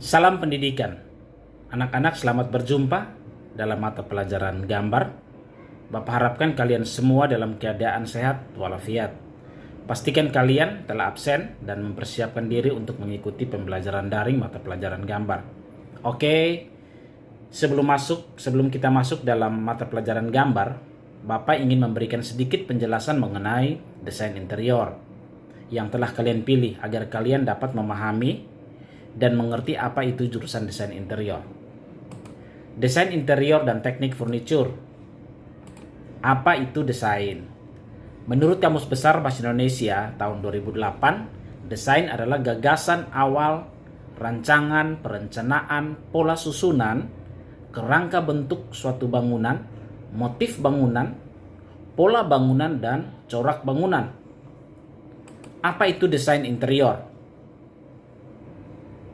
Salam pendidikan. Anak-anak, selamat berjumpa dalam mata pelajaran gambar. Bapak harapkan kalian semua dalam keadaan sehat walafiat. Pastikan kalian telah absen dan mempersiapkan diri untuk mengikuti pembelajaran daring mata pelajaran gambar. Oke, sebelum kita masuk dalam mata pelajaran gambar, Bapak ingin memberikan sedikit penjelasan mengenai desain interior yang telah kalian pilih agar kalian dapat memahami dan mengerti apa itu jurusan desain interior. Desain interior dan teknik furniture. Apa itu desain? Menurut Kamus Besar Bahasa Indonesia tahun 2008, desain adalah gagasan awal, rancangan, perencanaan, pola susunan, kerangka bentuk suatu bangunan, motif bangunan, pola bangunan, dan corak bangunan. Apa itu desain interior?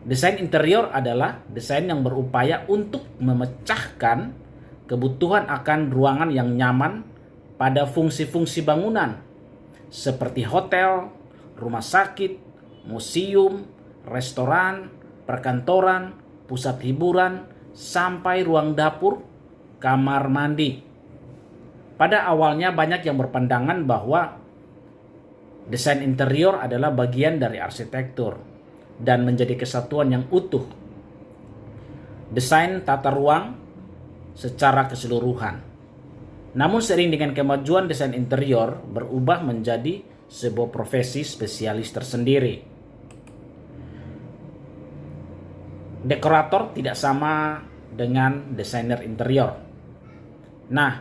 Desain interior adalah desain yang berupaya untuk memecahkan kebutuhan akan ruangan yang nyaman pada fungsi-fungsi bangunan seperti hotel, rumah sakit, museum, restoran, perkantoran, pusat hiburan, sampai ruang dapur, kamar mandi. Pada awalnya banyak yang berpandangan bahwa desain interior adalah bagian dari arsitektur dan menjadi kesatuan yang utuh. Desain tata ruang secara keseluruhan. Namun seiring dengan kemajuan desain interior berubah menjadi sebuah profesi spesialis tersendiri. Dekorator tidak sama dengan desainer interior. Nah,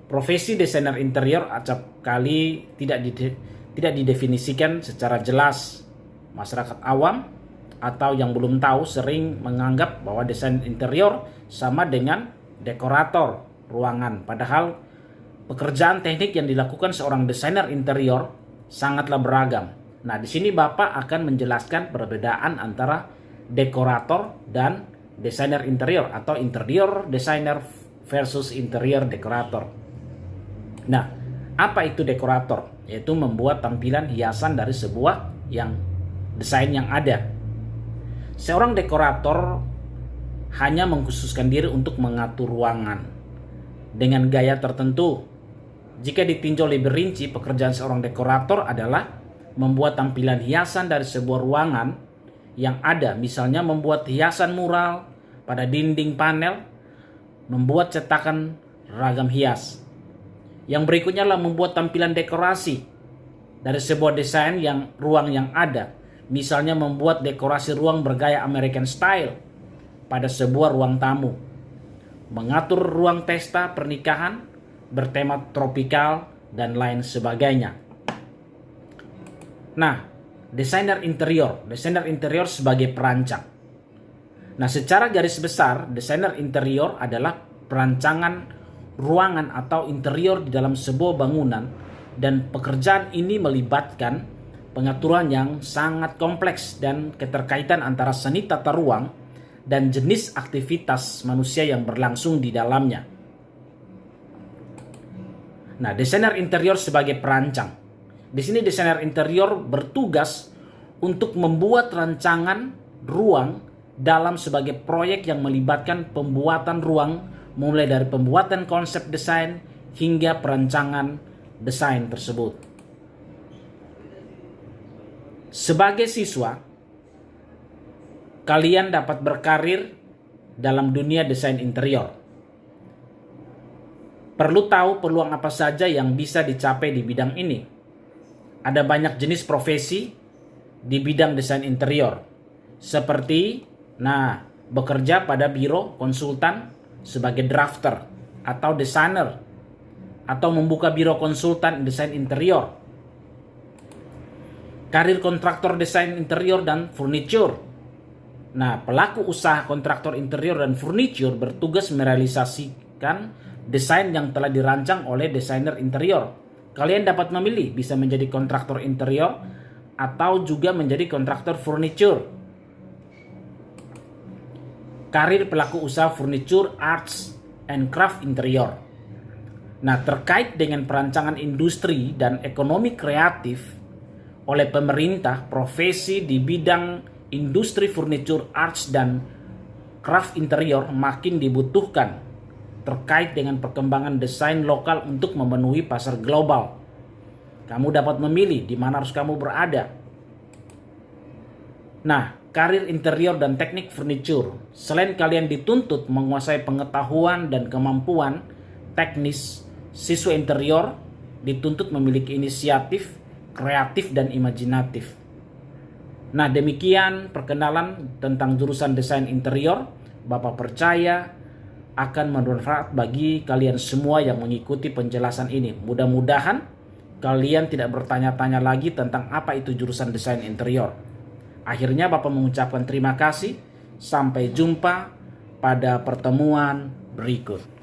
profesi desainer interior acap kali tidak didefinisikan secara jelas. Masyarakat awam atau yang belum tahu sering menganggap bahwa desain interior sama dengan dekorator ruangan. Padahal pekerjaan teknik yang dilakukan seorang desainer interior sangatlah beragam. Nah, di sini Bapak akan menjelaskan perbedaan antara dekorator dan desainer interior atau interior designer versus interior dekorator. Nah, apa itu dekorator? Yaitu membuat tampilan hiasan dari sebuah desain yang ada. Seorang dekorator hanya mengkhususkan diri untuk mengatur ruangan dengan gaya tertentu. Jika ditinjau lebih rinci, pekerjaan seorang dekorator adalah membuat tampilan hiasan dari sebuah ruangan yang ada, misalnya membuat hiasan mural pada dinding panel, membuat cetakan ragam hias. Yang berikutnya adalah membuat tampilan dekorasi dari sebuah desain ruang yang ada. Misalnya membuat dekorasi ruang bergaya American style pada sebuah ruang tamu. Mengatur ruang pesta pernikahan bertema tropikal dan lain sebagainya. Nah, desainer interior sebagai perancang. Nah, secara garis besar, desainer interior adalah perancangan ruangan atau interior di dalam sebuah bangunan, dan pekerjaan ini melibatkan pengaturan yang sangat kompleks dan keterkaitan antara seni tata ruang dan jenis aktivitas manusia yang berlangsung di dalamnya. Nah, desainer interior sebagai perancang. Di sini desainer interior bertugas untuk membuat rancangan ruang dalam sebagai proyek yang melibatkan pembuatan ruang mulai dari pembuatan konsep desain hingga perancangan desain tersebut. Sebagai siswa, kalian dapat berkarir dalam dunia desain interior. Perlu tahu peluang apa saja yang bisa dicapai di bidang ini. Ada banyak jenis profesi di bidang desain interior, seperti bekerja pada biro konsultan sebagai drafter atau desainer, atau membuka biro konsultan desain interior. Karir kontraktor desain interior dan furniture. Nah, pelaku usaha kontraktor interior dan furniture bertugas merealisasikan desain yang telah dirancang oleh desainer interior. Kalian dapat memilih bisa menjadi kontraktor interior atau juga menjadi kontraktor furniture. Karir pelaku usaha furniture, arts, and craft interior. Nah, terkait dengan perancangan industri dan ekonomi kreatif oleh pemerintah, profesi di bidang industri furniture, arts, dan craft interior makin dibutuhkan terkait dengan perkembangan desain lokal untuk memenuhi pasar global. Kamu dapat memilih di mana harus kamu berada. Nah, karir interior dan teknik furniture, selain kalian dituntut menguasai pengetahuan dan kemampuan teknis, siswa interior dituntut memiliki inisiatif, kreatif, dan imajinatif. Nah, demikian perkenalan tentang jurusan desain interior. Bapak percaya akan bermanfaat bagi kalian semua yang mengikuti penjelasan ini. Mudah-mudahan kalian tidak bertanya-tanya lagi tentang apa itu jurusan desain interior. Akhirnya Bapak mengucapkan terima kasih. Sampai jumpa pada pertemuan berikut.